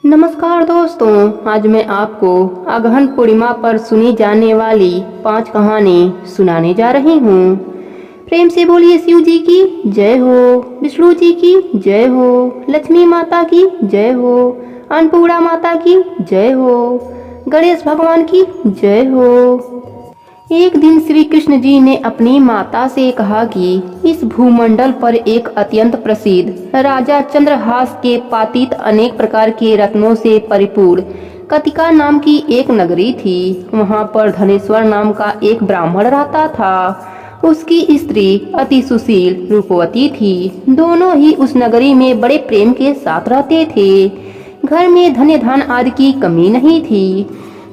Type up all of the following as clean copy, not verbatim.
नमस्कार दोस्तों, आज मैं आपको अगहन पूर्णिमा पर सुनी जाने वाली 5 कहानी सुनाने जा रही हूँ। प्रेम से बोलिए शिव जी की जय हो, विष्णु जी की जय हो, लक्ष्मी माता की जय हो, अन्नपूर्णा माता की जय हो, गणेश भगवान की जय हो। एक दिन श्री कृष्ण जी ने अपनी माता से कहा कि इस भूमंडल पर एक अत्यंत प्रसिद्ध राजा चंद्रहास के पातित अनेक प्रकार के रत्नों से परिपूर्ण कतिका नाम की एक नगरी थी। वहां पर धनेश्वर नाम का एक ब्राह्मण रहता था। उसकी स्त्री अति सुशील रूपवती थी। दोनों ही उस नगरी में बड़े प्रेम के साथ रहते थे। घर में धन धान आदि की कमी नहीं थी।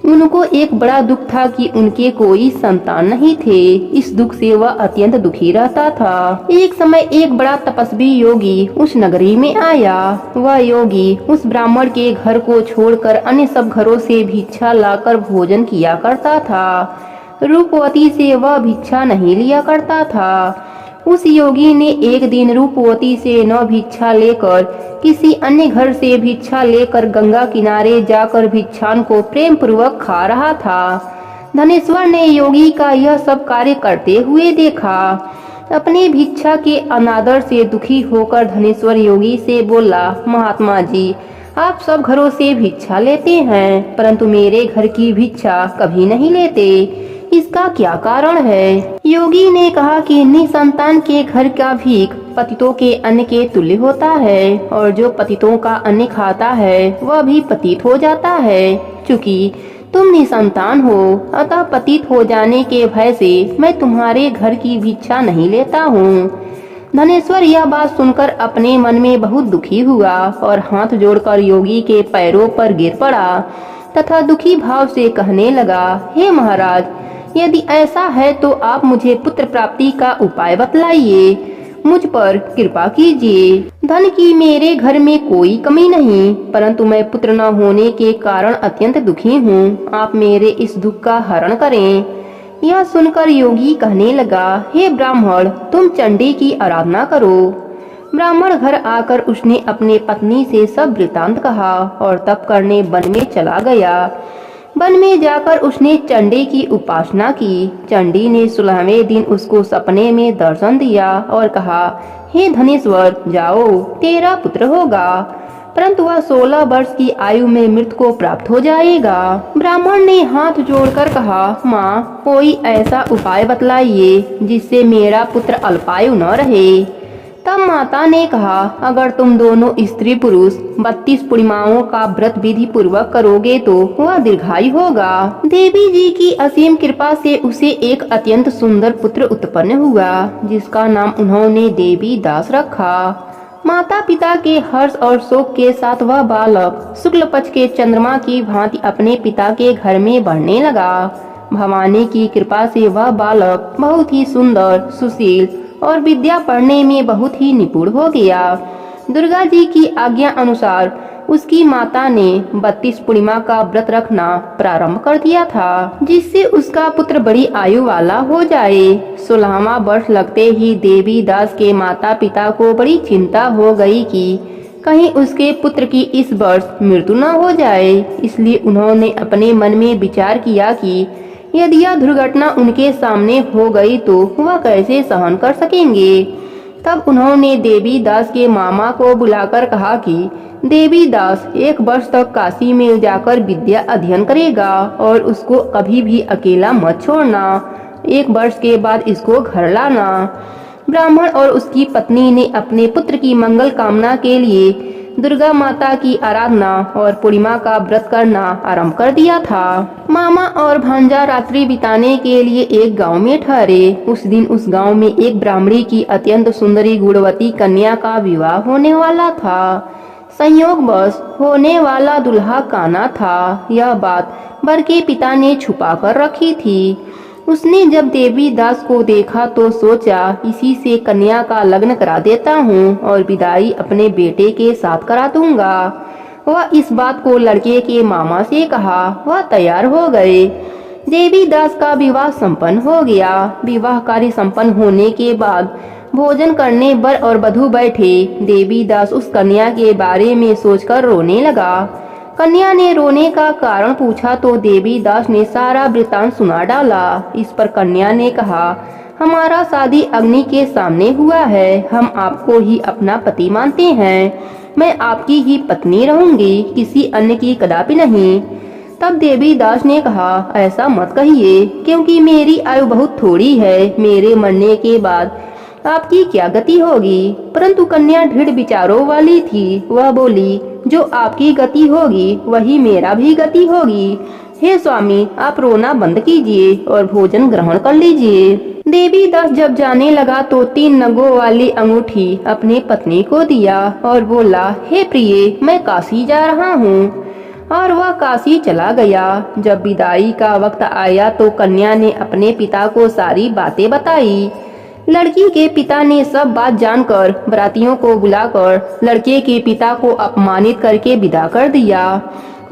उनको एक बड़ा दुख था कि उनके कोई संतान नहीं थे। इस दुख से वह अत्यंत दुखी रहता था। एक समय एक बड़ा तपस्वी योगी उस नगरी में आया। वह योगी उस ब्राह्मण के घर को छोड़कर अन्य सब घरों से भिक्षा लाकर भोजन किया करता था। रूपवती से वह भिक्षा नहीं लिया करता था। उस योगी ने एक दिन रूपवती से न भिक्षा लेकर किसी अन्य घर से भिक्षा लेकर गंगा किनारे जाकर भिक्षान को प्रेम पूर्वक खा रहा था। धनेश्वर ने योगी का यह सब कार्य करते हुए देखा। अपनी भिक्षा के अनादर से दुखी होकर धनेश्वर योगी से बोला, महात्मा जी, आप सब घरों से भिक्षा लेते हैं परंतु मेरे घर की भिक्षा कभी नहीं लेते, इसका क्या कारण है? योगी ने कहा कि निसंतान के घर का भीख पतितों के अन्न के तुल्य होता है और जो पतितों का अन्न खाता है वह भी पतित हो जाता है। चूंकि तुम निसंतान हो अतः पतित हो जाने के भय से मैं तुम्हारे घर की भिक्षा नहीं लेता हूँ। धनेश्वर यह बात सुनकर अपने मन में बहुत दुखी हुआ और हाथ जोड़कर योगी के पैरों पर गिर पड़ा तथा दुखी भाव से कहने लगा, हे महाराज, यदि ऐसा है तो आप मुझे पुत्र प्राप्ति का उपाय बतलाइए, मुझ पर कृपा कीजिए। धन की मेरे घर में कोई कमी नहीं परंतु मैं पुत्र न होने के कारण अत्यंत दुखी हूँ। आप मेरे इस दुख का हरण करें। यह सुनकर योगी कहने लगा, हे ब्राह्मण, तुम चंडी की आराधना करो। ब्राह्मण घर आकर उसने अपने पत्नी से सब वृतांत कहा और तप करने वन में चला गया। वन में जाकर उसने चंडी की उपासना की। चंडी ने 16वें दिन उसको सपने में दर्शन दिया और कहा, हे धनेश्वर, जाओ, तेरा पुत्र होगा परंतु वह 16 वर्ष की आयु में मृत्यु को प्राप्त हो जाएगा। ब्राह्मण ने हाथ जोड़कर कहा, माँ, कोई ऐसा उपाय बतलाइए जिससे मेरा पुत्र अल्पायु न रहे। तब माता ने कहा, अगर तुम दोनों स्त्री पुरुष 32 पूर्णिमाओं का व्रत विधि पूर्वक करोगे तो वह दीर्घायु होगा। देवी जी की असीम कृपा से उसे एक अत्यंत सुंदर पुत्र उत्पन्न हुआ जिसका नाम उन्होंने देवी दास रखा। माता पिता के हर्ष और शोक के साथ वह बालक शुक्ल पक्ष के चंद्रमा की भांति अपने पिता के घर में बढ़ने लगा। भवानी की कृपा से वह बालक बहुत ही सुंदर, सुशील और विद्या पढ़ने में बहुत ही निपुण हो गया। दुर्गा जी की आज्ञा अनुसार उसकी माता ने 32 पूर्णिमा का व्रत रखना प्रारंभ कर दिया था जिससे उसका पुत्र बड़ी आयु वाला हो जाए। 16वां वर्ष लगते ही देवी दास के माता पिता को बड़ी चिंता हो गई कि कहीं उसके पुत्र की इस वर्ष मृत्यु न हो जाए। इसलिए उन्होंने अपने मन में विचार किया कि यदि यह दुर्घटना उनके सामने हो गई तो वह कैसे सहन कर सकेंगे। तब उन्होंने देवी दास के मामा को बुलाकर कहा कि देवी दास 1 वर्ष तक काशी में जाकर विद्या अध्ययन करेगा और उसको कभी भी अकेला मत छोड़ना। 1 वर्ष के बाद इसको घर लाना। ब्राह्मण और उसकी पत्नी ने अपने पुत्र की मंगल कामना के लिए दुर्गा माता की आराधना और पूर्णिमा का व्रत करना आरंभ कर दिया था। मामा और भांजा रात्रि बिताने के लिए एक गांव में ठहरे। उस दिन उस गांव में एक ब्राह्मणी की अत्यंत सुंदरी गुणवती कन्या का विवाह होने वाला था। संयोगवश होने वाला दूल्हा काना था। यह बात वर के पिता ने छुपा कर रखी थी। उसने जब देवी दास को देखा तो सोचा, इसी से कन्या का लग्न करा देता हूँ और विदाई अपने बेटे के साथ करा दूंगा। वह इस बात को लड़के के मामा से कहा। वह तैयार हो गए। देवी दास का विवाह संपन्न हो गया। विवाह कार्य संपन्न होने के बाद भोजन करने वर और वधू बैठे। देवी दास उस कन्या के बारे में सोचकर रोने लगा। कन्या ने रोने का कारण पूछा तो देवी दास ने सारा वृतांत सुना डाला। इस पर कन्या ने कहा, हमारा शादी अग्नि के सामने हुआ है, हम आपको ही अपना पति मानते हैं, मैं आपकी ही पत्नी रहूंगी, किसी अन्य की कदापि नहीं। तब देवी दास ने कहा, ऐसा मत कहिए, क्योंकि मेरी आयु बहुत थोड़ी है, मेरे मरने के बाद आपकी क्या गति होगी। परंतु कन्या दृढ़ विचारों वाली थी, वह बोली, जो आपकी गति होगी वही मेरा भी गति होगी। हे स्वामी, आप रोना बंद कीजिए और भोजन ग्रहण कर लीजिए। देवी दास जब जाने लगा तो 3 नगों वाली अंगूठी अपने पत्नी को दिया और बोला, हे प्रिय, मैं काशी जा रहा हूँ। और वह काशी चला गया। जब विदाई का वक्त आया तो कन्या ने अपने पिता को सारी बातें बताई। लड़की के पिता ने सब बात जानकर बरातियों को बुलाकर लड़के के पिता को अपमानित करके विदा कर दिया।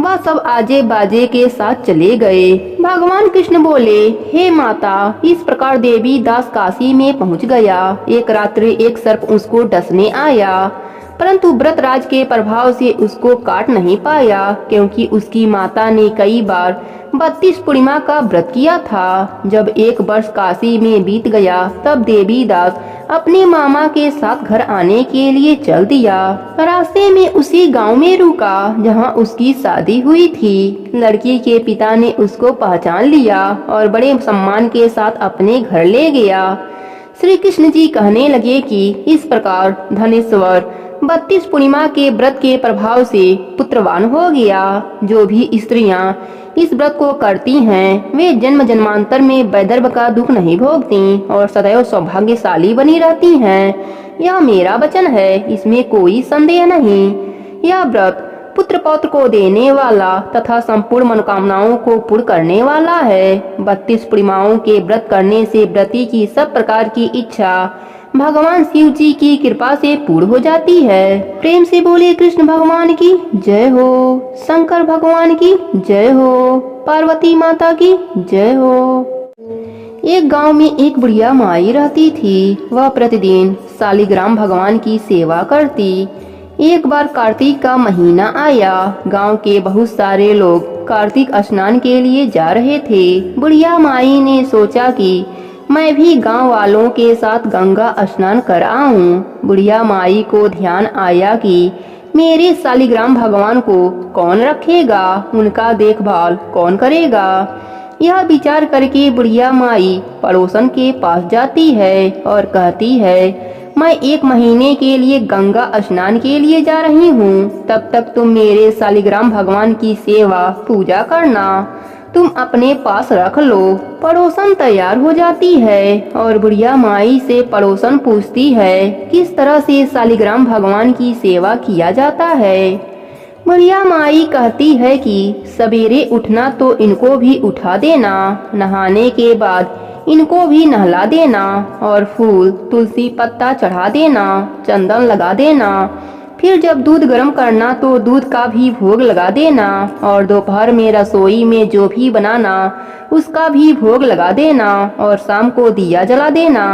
वह सब आजे बाजे के साथ चले गए। भगवान कृष्ण बोले, हे माता, इस प्रकार देवी दास काशी में पहुंच गया। एक रात्रि एक सर्प उसको डसने आया, परंतु व्रतराज के प्रभाव से उसको काट नहीं पाया, क्योंकि उसकी माता ने कई बार 32 पूर्णिमा का व्रत किया था। जब 1 वर्ष काशी में बीत गया तब देवी दास अपने मामा के साथ घर आने के लिए चल दिया। रास्ते में उसी गांव में रुका जहां उसकी शादी हुई थी। लड़की के पिता ने उसको पहचान लिया और बड़े सम्मान के साथ अपने घर ले गया। श्री कृष्ण जी कहने लगे कि इस प्रकार धनेश्वर 32 पूर्णिमा के व्रत के प्रभाव से पुत्रवान हो गया। जो भी स्त्रियां इस व्रत को करती हैं वे जन्म जन्मांतर में वैधर्भ का दुख नहीं भोगती और सदैव सौभाग्यशाली बनी रहती हैं। यह मेरा वचन है, इसमें कोई संदेह नहीं। यह व्रत पुत्र पौत्र को देने वाला तथा संपूर्ण मनोकामनाओं को पूर्ण करने वाला है। 32 पूर्णिमाओं के व्रत करने से व्रती की सब प्रकार की इच्छा भगवान शिव जी की कृपा से पूर्ण हो जाती है। प्रेम से बोले कृष्ण भगवान की जय हो, शंकर भगवान की जय हो, पार्वती माता की जय हो। एक गांव में एक बुढ़िया माई रहती थी। वह प्रतिदिन शालिग्राम भगवान की सेवा करती। एक बार कार्तिक का महीना आया। गांव के बहुत सारे लोग कार्तिक स्नान के लिए जा रहे थे। बुढ़िया माई ने सोचा कि मैं भी गांव वालों के साथ गंगा स्नान कर आऊं। बुढ़िया माई को ध्यान आया कि मेरे शालिग्राम भगवान को कौन रखेगा, उनका देखभाल कौन करेगा। यह विचार करके बुढ़िया माई पड़ोसन के पास जाती है और कहती है, मैं 1 महीने के लिए गंगा स्नान के लिए जा रही हूँ, तब तक तुम मेरे शालिग्राम भगवान की सेवा पूजा करना, तुम अपने पास रख लो। पड़ोसन तैयार हो जाती है और बुढ़िया माई से पड़ोसन पूछती है, किस तरह से शालिग्राम भगवान की सेवा किया जाता है। बुढ़िया माई कहती है कि सवेरे उठना तो इनको भी उठा देना, नहाने के बाद इनको भी नहला देना और फूल तुलसी पत्ता चढ़ा देना, चंदन लगा देना। फिर जब दूध गर्म करना तो दूध का भी भोग लगा देना और दोपहर में रसोई में जो भी बनाना उसका भी भोग लगा देना और शाम को दिया जला देना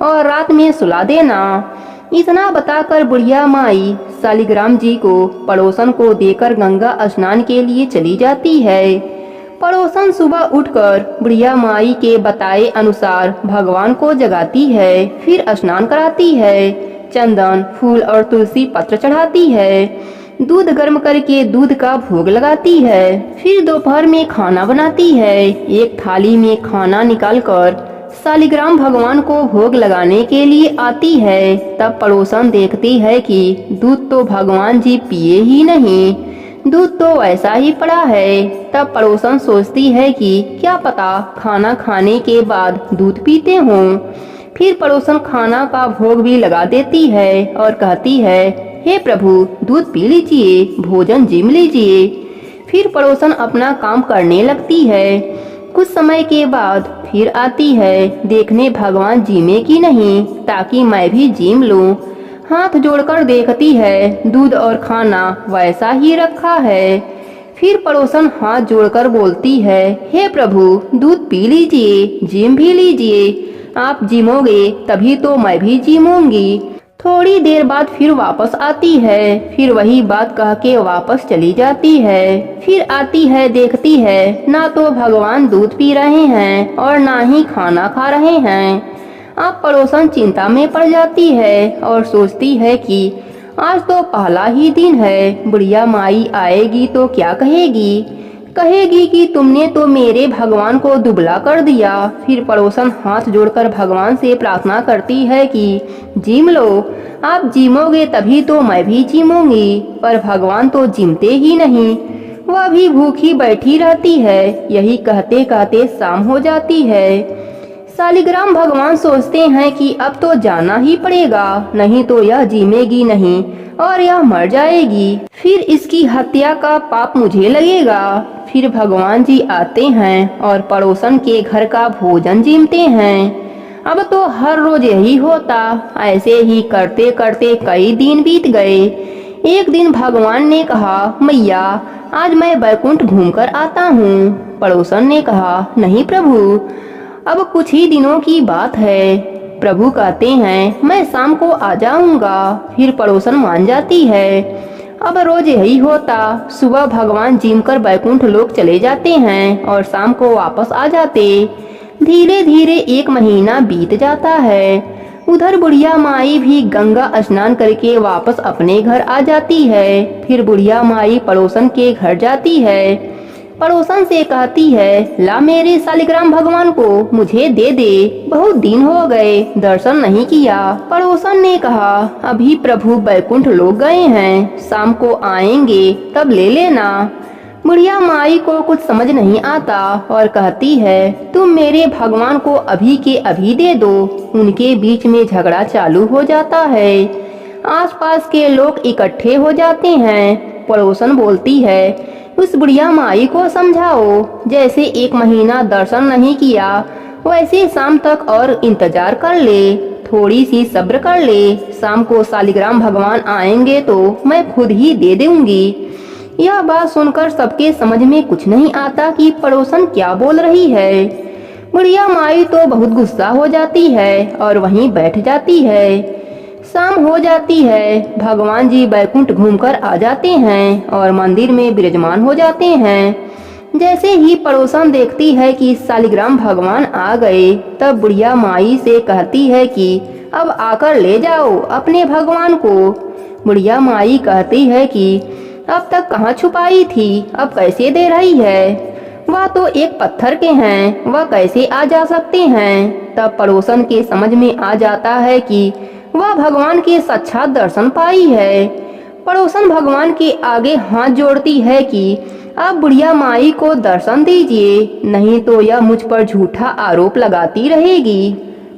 और रात में सुला देना। इतना बताकर बुढ़िया माई शालिग्राम जी को पड़ोसन को देकर गंगा स्नान के लिए चली जाती है। पड़ोसन सुबह उठकर बुढ़िया माई के बताए अनुसार भगवान को जगाती है, फिर स्नान कराती है, चंदन फूल और तुलसी पत्र चढ़ाती है, दूध गर्म करके दूध का भोग लगाती है, फिर दोपहर में खाना बनाती है। एक थाली में खाना निकालकर शालिग्राम भगवान को भोग लगाने के लिए आती है। तब पड़ोसन देखती है कि दूध तो भगवान जी पिए ही नहीं, दूध तो वैसा ही पड़ा है। तब पड़ोसन सोचती है कि क्या पता खाना खाने के बाद दूध पीते हों। फिर पड़ोसन खाना का भोग भी लगा देती है और कहती है, हे प्रभु दूध पी लीजिए, भोजन जिम लीजिए। फिर पड़ोसन अपना काम करने लगती है। कुछ समय के बाद फिर आती है देखने भगवान जिमे की नहीं, ताकि मैं भी जिम लूं। हाथ जोड़कर देखती है दूध और खाना वैसा ही रखा है। फिर पड़ोसन हाथ जोड़कर बोलती है, हे प्रभु दूध पी लीजिए, जिम भी लीजिए, आप जिमोगे तभी तो मैं भी जिमूंगी। थोड़ी देर बाद फिर वापस आती है, फिर वही बात कह के वापस चली जाती है। फिर आती है, देखती है ना तो भगवान दूध पी रहे हैं और ना ही खाना खा रहे हैं। अब पड़ोसन चिंता में पड़ जाती है और सोचती है कि आज तो पहला ही दिन है, बुढ़िया माई आएगी तो क्या कहेगी। कहेगी कि तुमने तो मेरे भगवान को दुबला कर दिया। फिर पड़ोसन हाथ जोड़कर भगवान से प्रार्थना करती है कि जिम लो, आप जिमोगे तभी तो मैं भी जिमूंगी। पर भगवान तो जिमते ही नहीं, वह भी भूखी बैठी रहती है। यही कहते कहते शाम हो जाती है। सालिग्राम भगवान सोचते हैं कि अब तो जाना ही पड़ेगा, नहीं तो यह जिमेगी नहीं और यह मर जाएगी। फिर इसकी हत्या का पाप मुझे लगेगा। फिर भगवान जी आते हैं और पड़ोसन के घर का भोजन जिमते हैं। अब तो हर रोज यही होता। ऐसे ही करते करते कई दिन बीत गए। एक दिन भगवान ने कहा, मैया आज मैं बैकुंठ घूमकर आता हूँ। पड़ोसन ने कहा, नहीं प्रभु, अब कुछ ही दिनों की बात है। प्रभु कहते हैं, मैं शाम को आ जाऊंगा। फिर पड़ोसन मान जाती है। अब रोज यही होता। सुबह भगवान जिम कर बैकुंठ लोक चले जाते हैं और शाम को वापस आ जाते। धीरे धीरे 1 महीना बीत जाता है। उधर बुढ़िया माई भी गंगा स्नान करके वापस अपने घर आ जाती है। फिर बुढ़िया माई पड़ोसन के घर जाती है। पड़ोसन से कहती है, ला मेरे सालिग्राम भगवान को मुझे दे दे, बहुत दिन हो गए दर्शन नहीं किया। पड़ोसन ने कहा, अभी प्रभु बैकुंठ लोग गए हैं, शाम को आएंगे तब ले लेना। बुढ़िया माई को कुछ समझ नहीं आता और कहती है, तुम मेरे भगवान को अभी के अभी दे दो। उनके बीच में झगड़ा चालू हो जाता है। आसपास के लोग इकट्ठे हो जाते हैं। पड़ोसन बोलती है, उस बुढ़िया माई को समझाओ, जैसे 1 महीना दर्शन नहीं किया वैसे शाम तक और इंतजार कर ले, थोड़ी सी सब्र कर ले। शाम को सालिग्राम भगवान आएंगे तो मैं खुद ही दे दूंगी। यह बात सुनकर सबके समझ में कुछ नहीं आता कि पड़ोसन क्या बोल रही है। बुढ़िया माई तो बहुत गुस्सा हो जाती है और वहीं बैठ जाती है। शाम हो जाती है। भगवान जी बैकुंठ घूमकर आ जाते हैं और मंदिर में विराजमान हो जाते हैं। जैसे ही पड़ोसन देखती है कि सालिग्राम भगवान आ गए, तब बुढ़िया माई से कहती है कि अब आकर ले जाओ अपने भगवान को। बुढ़िया माई कहती है कि अब तक कहाँ छुपाई थी, अब कैसे दे रही है। वह तो एक पत्थर के हैं, वह कैसे आ जा सकते हैं। तब पड़ोसन के समझ में आ जाता है कि वह भगवान के साक्षात दर्शन पाई है। पड़ोसन भगवान के आगे हाथ जोड़ती है कि आप बुढ़िया माई को दर्शन दीजिए, नहीं तो यह मुझ पर झूठा आरोप लगाती रहेगी।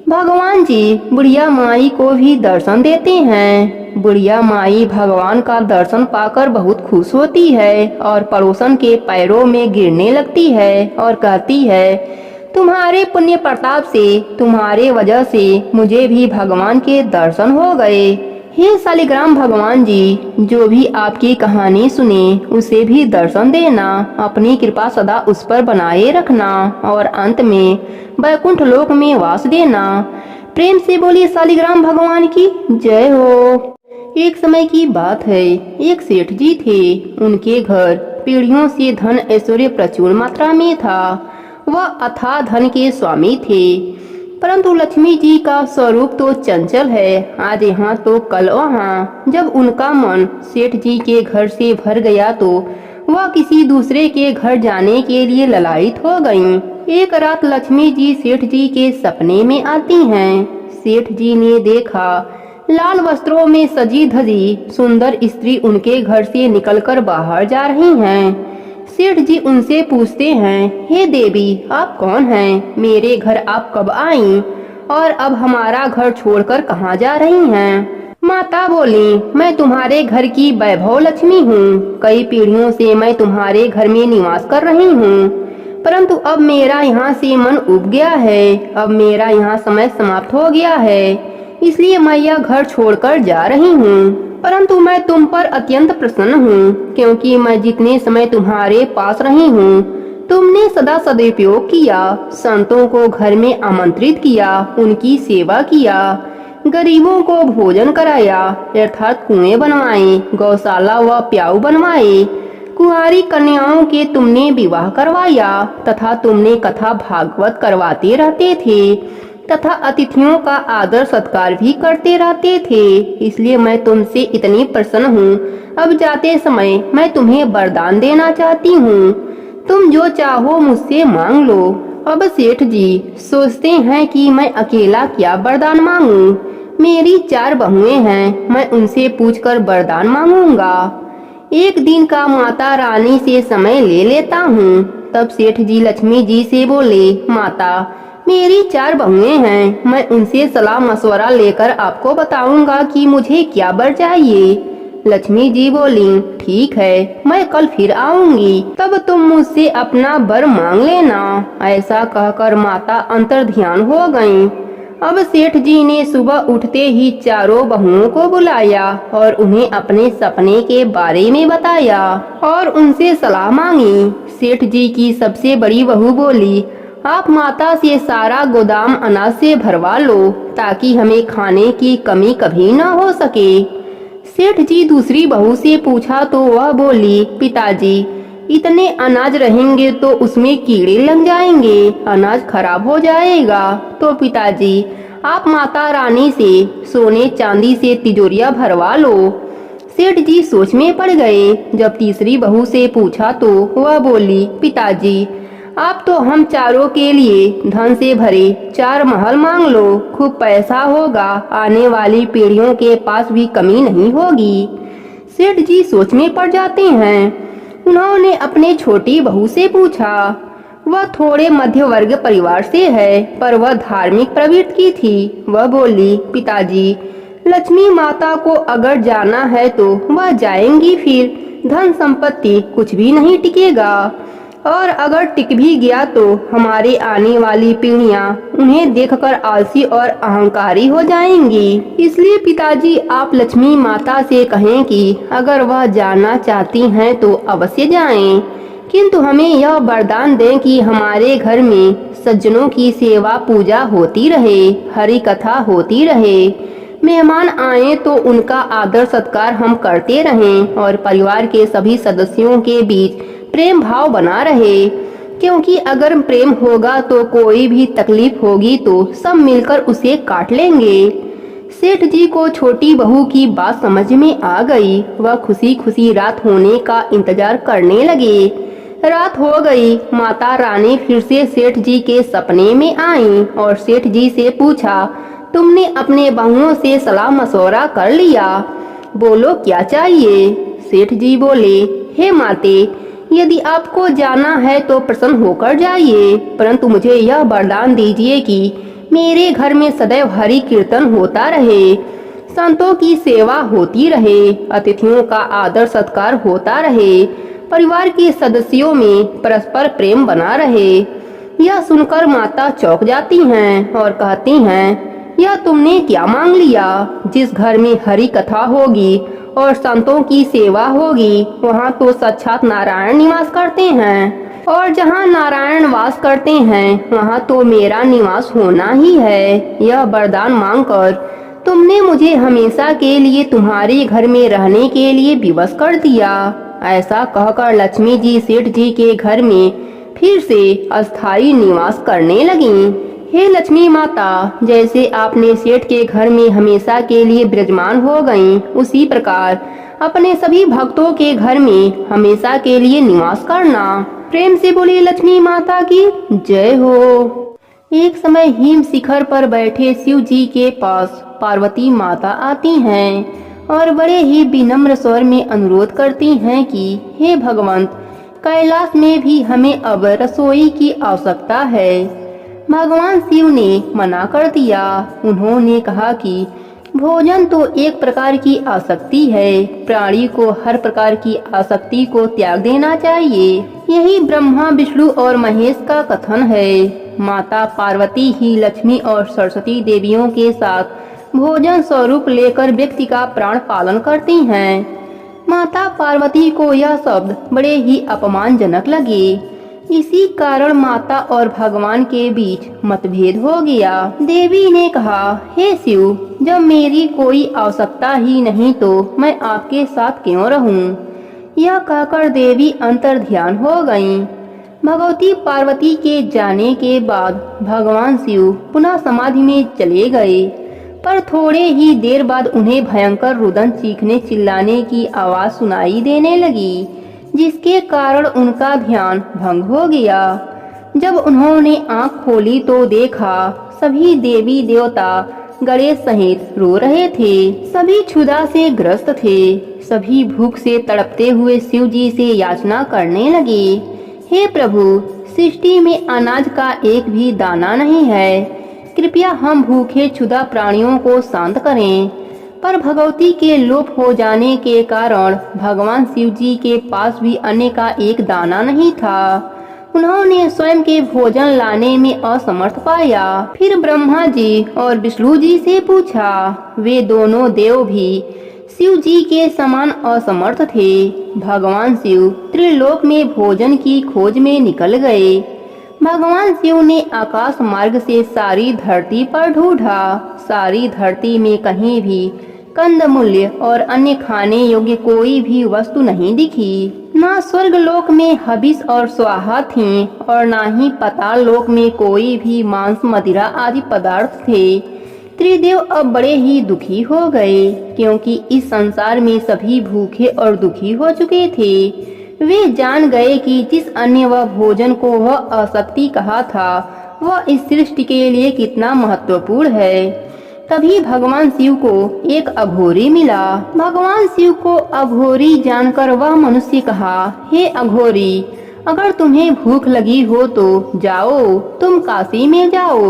भगवान जी बुढ़िया माई को भी दर्शन देते हैं। बुढ़िया माई भगवान का दर्शन पाकर बहुत खुश होती है और पड़ोसन के पैरों में गिरने लगती है और कहती है, तुम्हारे पुण्य प्रताप से, तुम्हारे वजह से मुझे भी भगवान के दर्शन हो गए। हे सालिग्राम भगवान जी, जो भी आपकी कहानी सुने उसे भी दर्शन देना, अपनी कृपा सदा उस पर बनाए रखना और अंत में बैकुंठ लोक में वास देना। प्रेम से बोलिए सालिग्राम भगवान की जय हो। एक समय की बात है, एक सेठ जी थे। उनके घर पीढ़ियों से धन ऐश्वर्य प्रचुर मात्रा में था। वह अथाह धन के स्वामी थे, परंतु लक्ष्मी जी का स्वरूप तो चंचल है, आज यहाँ तो कल वहाँ। जब उनका मन सेठ जी के घर से भर गया तो वह किसी दूसरे के घर जाने के लिए ललायित हो गईं। एक रात लक्ष्मी जी सेठ जी के सपने में आती हैं। सेठ जी ने देखा लाल वस्त्रों में सजी धजी सुंदर स्त्री उनके घर से निकलकर बाहर जा रही हैं। सेठ जी उनसे पूछते हैं, हे देवी आप कौन हैं? मेरे घर आप कब आईं और अब हमारा घर छोड़कर कहाँ जा रही हैं? माता बोली, मैं तुम्हारे घर की वैभव लक्ष्मी हूँ। कई पीढ़ियों से मैं तुम्हारे घर में निवास कर रही हूँ, परंतु अब मेरा यहाँ से मन उब गया है। अब मेरा यहाँ समय समाप्त हो गया है, इसलिए मैं यह घर छोड़कर जा रही हूँ। परंतु मैं तुम पर अत्यंत प्रसन्न हूँ, क्योंकि मैं जितने समय तुम्हारे पास रही हूँ तुमने सदा सदुपयोग किया, संतों को घर में आमंत्रित किया, उनकी सेवा किया। गरीबों को भोजन कराया, अर्थात कुएं बनवाए, गौशाला व प्याऊ बनवाए, कुंवारी कन्याओं के तुमने विवाह करवाया तथा तुमने कथा भागवत करवाते रहते थे तथा अतिथियों का आदर सत्कार भी करते रहते थे। इसलिए मैं तुमसे इतनी प्रसन्न हूँ। अब जाते समय मैं तुम्हें वरदान देना चाहती हूँ। तुम जो चाहो मुझसे मांग लो। अब सेठ जी सोचते हैं कि मैं अकेला क्या वरदान मांगूं। मेरी 4 बहुएं हैं, मैं उनसे पूछकर वरदान मांगूंगा। एक दिन का माता रानी से समय ले लेता हूँ। तब सेठ जी लक्ष्मी जी से बोले, माता मेरी 4 बहुएं हैं, मैं उनसे सलाह मशवरा लेकर आपको बताऊंगा कि मुझे क्या वर चाहिए। लक्ष्मी जी बोली, ठीक है, मैं कल फिर आऊंगी, तब तुम मुझसे अपना वर मांग लेना। ऐसा कहकर माता अंतर्ध्यान हो गईं। अब सेठ जी ने सुबह उठते ही चारों बहुओं को बुलाया और उन्हें अपने सपने के बारे में बताया और उनसे सलाह मांगी। सेठ जी की सबसे बड़ी बहू बोली, आप माता से सारा गोदाम अनाज से भरवा लो ताकि हमें खाने की कमी कभी न हो सके। सेठ जी दूसरी बहू से पूछा तो वह बोली, पिताजी इतने अनाज रहेंगे तो उसमें कीड़े लग जाएंगे, अनाज खराब हो जाएगा। तो पिताजी आप माता रानी से सोने चांदी से तिजोरियां भरवा लो। सेठ जी सोच में पड़ गए। जब तीसरी बहू से पूछा तो वह बोली, पिताजी आप तो हम चारों के लिए धन से भरे 4 महल मांग लो, खूब पैसा होगा, आने वाली पीढ़ियों के पास भी कमी नहीं होगी। सेठ जी सोच में पड़ जाते हैं। उन्होंने अपने छोटी बहू से पूछा। वह थोड़े मध्य वर्ग परिवार से है, पर वह धार्मिक प्रवृत्ति की थी। वह बोली, पिताजी लक्ष्मी माता को अगर जाना है तो वह जाएंगी, फिर धन संपत्ति कुछ भी नहीं टिकेगा, और अगर टिक भी गया तो हमारे आने वाली पीढ़ियां उन्हें देखकर आलसी और अहंकारी हो जाएंगी। इसलिए पिताजी आप लक्ष्मी माता से कहें कि अगर वह जाना चाहती हैं तो अवश्य जाएं, किंतु हमें यह वरदान दें कि हमारे घर में सज्जनों की सेवा पूजा होती रहे, हरि कथा होती रहे, मेहमान आए तो उनका आदर सत्कार हम करते रहें और परिवार के सभी सदस्यों के बीच प्रेम भाव बना रहे, क्योंकि अगर प्रेम होगा तो कोई भी तकलीफ होगी तो सब मिलकर उसे काट लेंगे। सेठ जी को छोटी बहू की बात समझ में आ गई। वह खुशी खुशी रात होने का इंतजार करने लगे। रात हो गई। माता रानी फिर से सेठ जी के सपने में आईं और सेठ जी से पूछा, तुमने अपने बहुओं से सलाह मशवरा कर लिया, बोलो क्या चाहिए। सेठ जी बोले, हे माते, यदि आपको जाना है तो प्रसन्न होकर जाइए, परंतु मुझे यह वरदान दीजिए कि मेरे घर में सदैव हरि कीर्तन होता रहे, संतों की सेवा होती रहे, अतिथियों का आदर सत्कार होता रहे, परिवार के सदस्यों में परस्पर प्रेम बना रहे। यह सुनकर माता चौंक जाती हैं और कहती हैं, यह तुमने क्या मांग लिया। जिस घर में हरि कथा होगी और संतों की सेवा होगी वहाँ तो साक्षात नारायण निवास करते हैं, और जहाँ नारायण वास करते हैं वहाँ तो मेरा निवास होना ही है। यह वरदान मांगकर तुमने मुझे हमेशा के लिए तुम्हारे घर में रहने के लिए विवश कर दिया। ऐसा कहकर लक्ष्मी जी सेठ जी के घर में फिर से अस्थायी निवास करने लगीं। हे लक्ष्मी माता, जैसे आपने सेठ के घर में हमेशा के लिए विराजमान हो गईं, उसी प्रकार अपने सभी भक्तों के घर में हमेशा के लिए निवास करना। प्रेम से बोली लक्ष्मी माता की जय हो। एक समय हिम शिखर पर बैठे शिव जी के पास पार्वती माता आती हैं और बड़े ही विनम्र स्वर में अनुरोध करती हैं कि हे भगवंत, कैलाश में भी हमें अब रसोई की आवश्यकता है। भगवान शिव ने मना कर दिया। उन्होंने कहा कि भोजन तो एक प्रकार की आसक्ति है, प्राणी को हर प्रकार की आसक्ति को त्याग देना चाहिए। यही ब्रह्मा विष्णु और महेश का कथन है। माता पार्वती ही लक्ष्मी और सरस्वती देवियों के साथ भोजन स्वरूप लेकर व्यक्ति का प्राण पालन करती हैं। माता पार्वती को यह शब्द बड़े ही अपमानजनक लगे। इसी कारण माता और भगवान के बीच मतभेद हो गया। देवी ने कहा, हे शिव, जब मेरी कोई आवश्यकता ही नहीं तो मैं आपके साथ क्यों रहूं? यह कहकर देवी अंतर्ध्यान हो गईं। भगवती पार्वती के जाने के बाद भगवान शिव पुनः समाधि में चले गए, पर थोड़े ही देर बाद उन्हें भयंकर रुदन चीखने चिल्लाने की आवाज सुनाई देने लगी, जिसके कारण उनका ध्यान भंग हो गया। जब उन्होंने आंख खोली तो देखा सभी देवी देवता गणेश सहित रो रहे थे। सभी क्षुधा से ग्रस्त थे। सभी भूख से तड़पते हुए शिव जी से याचना करने लगे, हे प्रभु, सृष्टि में अनाज का एक भी दाना नहीं है, कृपया हम भूखे क्षुधा प्राणियों को शांत करें। पर भगवती के लोप हो जाने के कारण भगवान शिव जी के पास भी अन्न का एक दाना नहीं था। उन्होंने स्वयं के भोजन लाने में असमर्थ पाया। फिर ब्रह्मा जी और विष्णु जी से पूछा। वे दोनों देव भी शिव जी के समान असमर्थ थे। भगवान शिव त्रिलोक में भोजन की खोज में निकल गए। भगवान शिव ने आकाश मार्ग से सारी धरती पर ढूंढा। सारी धरती में कहीं भी कंदमूल्य और अन्य खाने योग्य कोई भी वस्तु नहीं दिखी। न स्वर्ग लोक में हबिस और स्वाहा थीं और न ही पाताल लोक में कोई भी मांस मदिरा आदि पदार्थ थे। त्रिदेव अब बड़े ही दुखी हो गए, क्योंकि इस संसार में सभी भूखे और दुखी हो चुके थे। वे जान गए कि जिस अन्य व भोजन को वह आसक्ति कहा था वह इस सृष्टि के लिए कितना महत्वपूर्ण है। तभी भगवान शिव को एक अघोरी मिला। भगवान शिव को अघोरी जानकर वह मनुष्य कहा, हे अघोरी, अगर तुम्हें भूख लगी हो तो जाओ, तुम काशी में जाओ।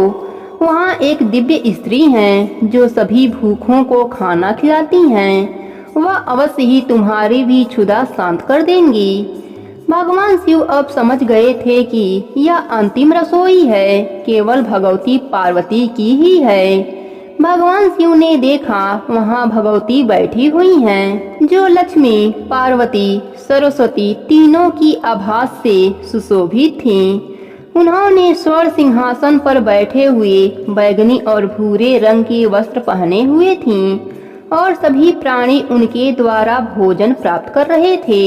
वहाँ एक दिव्य स्त्री है जो सभी भूखों को खाना खिलाती हैं। वह अवश्य ही तुम्हारी भी क्षुधा शांत कर देंगी। भगवान शिव अब समझ गए थे कि यह अंतिम रसोई है, केवल भगवती पार्वती की ही है। भगवान शिव ने देखा वहाँ भगवती बैठी हुई हैं, जो लक्ष्मी, पार्वती, सरस्वती तीनों की आभास से सुशोभित थीं। उन्होंने स्वर्ण सिंहासन पर बैठे हुए बैगनी और भूरे रंग के वस्त्र पहने हुए थीं और सभी प्राणी उनके द्वारा भोजन प्राप्त कर रहे थे।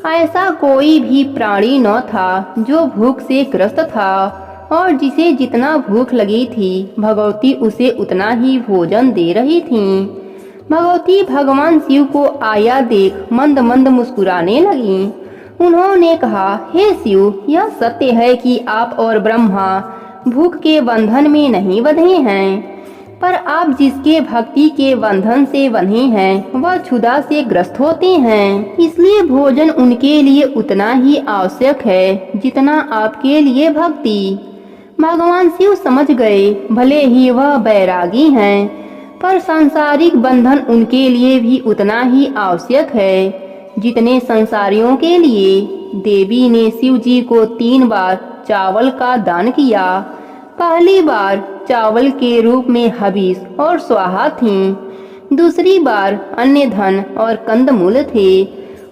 ऐसा कोई भी प्राणी न था जो भूख से ग्रस्त था और जिसे जितना भूख लगी थी भगवती उसे उतना ही भोजन दे रही थीं। भगवती भगवान शिव को आया देख मंद मंद मुस्कुराने लगीं। उन्होंने कहा, हे शिव, यह सत्य है कि आप और ब्रह्मा भूख के बंधन में नहीं बंधे हैं, पर आप जिसके भक्ति के बंधन से बंधे हैं वह क्षुधा से ग्रस्त होते हैं। इसलिए भोजन उनके लिए उतना ही आवश्यक है जितना आपके लिए भक्ति। भगवान शिव समझ गए, भले ही वह बैरागी हैं, पर सांसारिक बंधन उनके लिए भी उतना ही आवश्यक है जितने संसारियों के लिए। देवी ने शिव जी को 3 बार चावल का दान किया। पहली बार चावल के रूप में हविष और स्वाहा थीं, दूसरी बार अन्य धन और कंदमूल थे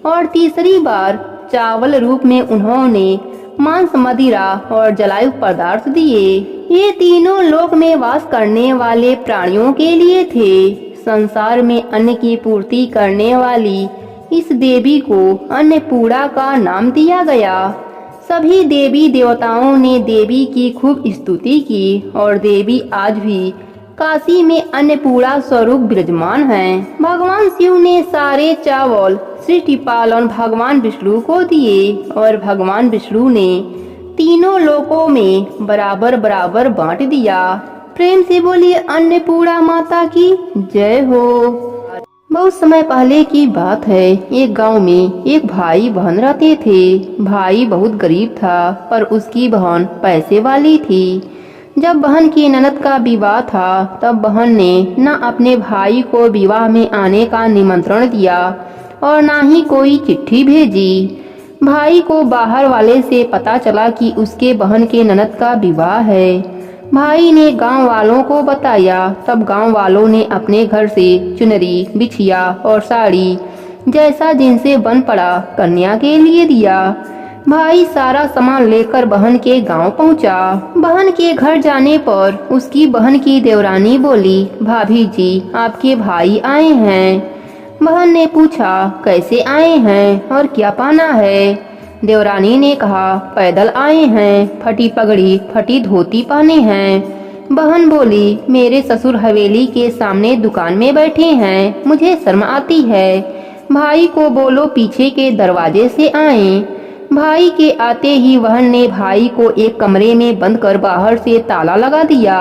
और तीसरी बार चावल रूप में उन्होंने मांस, मदिरा और जलायु पदार्थ दिए। ये तीनों लोक में वास करने वाले प्राणियों के लिए थे। संसार में अन्न की पूर्ति करने वाली इस देवी को अन्नपूर्णा का नाम दिया गया। सभी देवी देवताओं ने देवी की खूब स्तुति की और देवी आज भी काशी में अन्नपूर्णा स्वरूप विराजमान हैं। भगवान शिव ने सारे चावल सृष्टि पालन भगवान विष्णु को दिए और भगवान विष्णु ने तीनों लोकों में बराबर बराबर बांट दिया। प्रेम से बोलिए अन्नपूर्णा माता की जय हो। बहुत समय पहले की बात है। एक गांव में एक भाई बहन रहते थे। भाई बहुत गरीब था पर उसकी बहन पैसे वाली थी। जब बहन की ननद का विवाह था तब बहन ने न अपने भाई को विवाह में आने का निमंत्रण दिया और न ही कोई चिट्ठी भेजी। भाई को बाहर वाले से पता चला कि उसके बहन के ननद का विवाह है। भाई ने गांव वालों को बताया। तब गांव वालों ने अपने घर से चुनरी, बिछिया और साड़ी जैसा जिनसे बन पड़ा कन्या के लिए दिया। भाई सारा सामान लेकर बहन के गांव पहुंचा। बहन के घर जाने पर उसकी बहन की देवरानी बोली, भाभी जी आपके भाई आए हैं। बहन ने पूछा, कैसे आए हैं और क्या पाना है? देवरानी ने कहा, पैदल आए हैं, फटी पगड़ी फटी धोती पहने हैं। बहन बोली, मेरे ससुर हवेली के सामने दुकान में बैठे हैं, मुझे शर्म आती है। भाई को बोलो पीछे के दरवाजे से आए। भाई के आते ही बहन ने भाई को एक कमरे में बंद कर बाहर से ताला लगा दिया।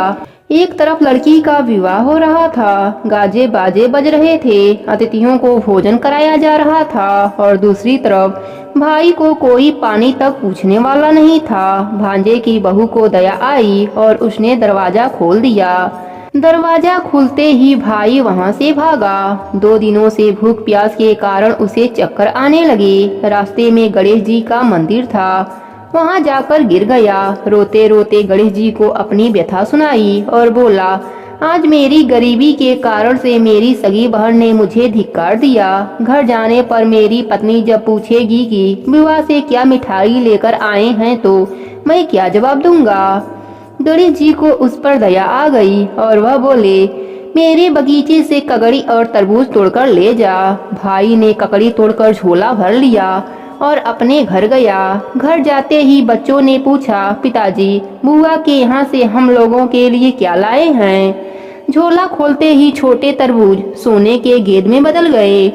एक तरफ लड़की का विवाह हो रहा था, गाजे बाजे बज रहे थे, अतिथियों को भोजन कराया जा रहा था और दूसरी तरफ भाई को कोई पानी तक पूछने वाला नहीं था। भांजे की बहू को दया आई और उसने दरवाजा खोल दिया। दरवाजा खुलते ही भाई वहां से भागा। 2 दिनों से भूख प्यास के कारण उसे चक्कर आने लगे। रास्ते में गणेश जी का मंदिर था, वहां जाकर गिर गया। रोते रोते गणेश जी को अपनी व्यथा सुनाई और बोला, आज मेरी गरीबी के कारण से मेरी सगी बहन ने मुझे धिक्कार दिया। घर जाने पर मेरी पत्नी जब पूछेगी कि विवाह से क्या मिठाई लेकर आए हैं तो मैं क्या जवाब दूंगा। गणेश जी को उस पर दया आ गई और वह बोले, मेरे बगीचे से ककड़ी और तरबूज तोड़कर ले जा। भाई ने ककड़ी तोड़कर झोला भर लिया और अपने घर गया। घर जाते ही बच्चों ने पूछा, पिताजी बुआ के यहाँ से हम लोगों के लिए क्या लाए हैं? झोला खोलते ही छोटे तरबूज सोने के गेंद में बदल गए।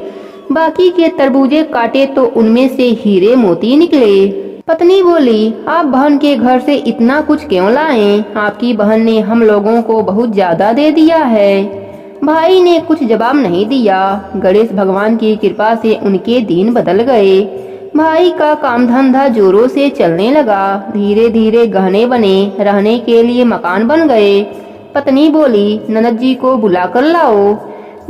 बाकी के तरबूजे काटे तो उनमें से हीरे मोती निकले। पत्नी बोली, आप बहन के घर से इतना कुछ क्यों लाए? आपकी बहन ने हम लोगों को बहुत ज्यादा दे दिया है। भाई ने कुछ जवाब नहीं दिया। गणेश भगवान की कृपा से उनके दिन बदल गए। भाई का काम धंधा जोरों से चलने लगा। धीरे धीरे गहने बने, रहने के लिए मकान बन गए। पत्नी बोली, ननद जी को बुला कर लाओ।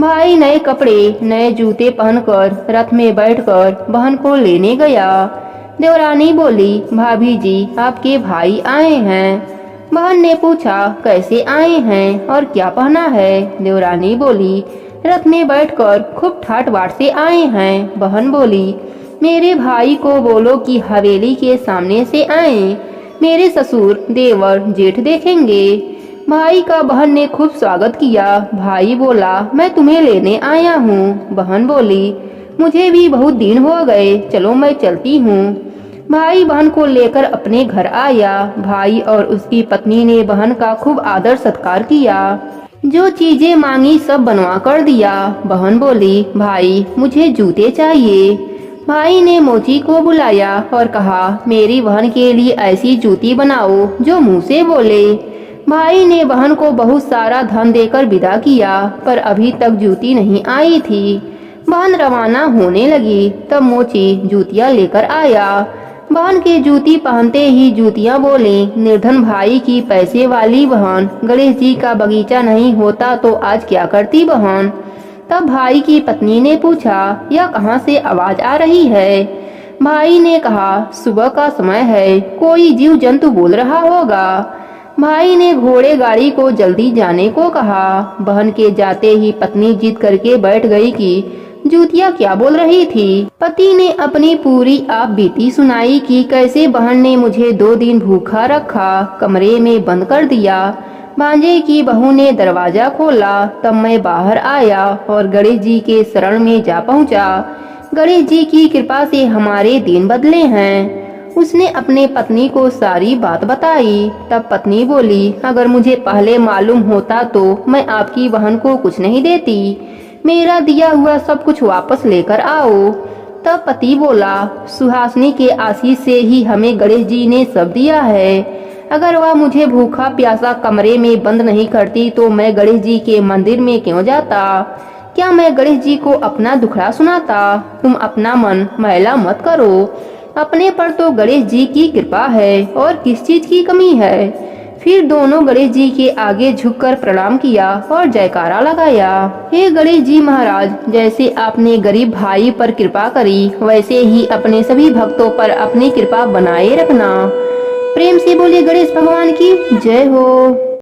भाई नए कपड़े नए जूते पहनकर रथ में बैठकर बहन को लेने गया। देवरानी बोली, भाभी जी आपके भाई आए हैं। बहन ने पूछा, कैसे आए हैं और क्या पहना है? देवरानी बोली, रथ में बैठकर खूब ठाट बाट से आए हैं। बहन बोली, मेरे भाई को बोलो कि हवेली के सामने से आए, मेरे ससुर देवर जेठ देखेंगे। भाई का बहन ने खूब स्वागत किया। भाई बोला, मैं तुम्हें लेने आया हूँ। बहन बोली, मुझे भी बहुत दिन हो गए, चलो मैं चलती हूँ। भाई बहन को लेकर अपने घर आया। भाई और उसकी पत्नी ने बहन का खूब आदर सत्कार किया। जो चीजें मांगी सब बनवा कर दिया। बहन बोली, भाई मुझे जूते चाहिए। भाई ने मोची को बुलाया और कहा, मेरी बहन के लिए ऐसी जूती बनाओ जो मुंह से बोले। भाई ने बहन को बहुत सारा धन देकर विदा किया, पर अभी तक जूती नहीं आई थी। बहन रवाना होने लगी, तब मोची जूतियां लेकर आया। बहन के जूती पहनते ही जूतियां बोले, निर्धन भाई की पैसे वाली बहन, गणेश जी का बगीचा नहीं होता तो आज क्या करती बहन? तब भाई की पत्नी ने पूछा, यह कहाँ से आवाज आ रही है? भाई ने कहा, सुबह का समय है, कोई जीव जंतु बोल रहा होगा। भाई ने घोड़े गाड़ी को जल्दी जाने को कहा। बहन के जाते ही पत्नी जिद करके बैठ गई कि जूतिया क्या बोल रही थी। पति ने अपनी पूरी आप बीती सुनाई कि कैसे बहन ने मुझे 2 दिन भूखा रखा, कमरे में बंद कर दिया। भांजे की बहू ने दरवाजा खोला, तब मैं बाहर आया और गणेश जी के शरण में जा पहुंचा। गणेश जी की कृपा से हमारे दिन बदले हैं। उसने अपने पत्नी को सारी बात बताई। तब पत्नी बोली, अगर मुझे पहले मालूम होता तो मैं आपकी बहन को कुछ नहीं देती। मेरा दिया हुआ सब कुछ वापस लेकर आओ। तब पति बोला, सुहासिनी के आशीष से ही हमें गणेश जी ने सब दिया है। अगर वह मुझे भूखा प्यासा कमरे में बंद नहीं करती तो मैं गणेश जी के मंदिर में क्यों जाता? क्या मैं गणेश जी को अपना दुखड़ा सुनाता? तुम अपना मन मैला मत करो, अपने पर तो गणेश जी की कृपा है और किस चीज की कमी है। फिर दोनों गणेश जी के आगे झुककर प्रणाम किया और जयकारा लगाया। हे गणेश जी महाराज, जैसे आपने गरीब भाई पर कृपा करी, वैसे ही अपने सभी भक्तों पर अपनी कृपा बनाए रखना। प्रेम से बोले गणेश भगवान की जय हो।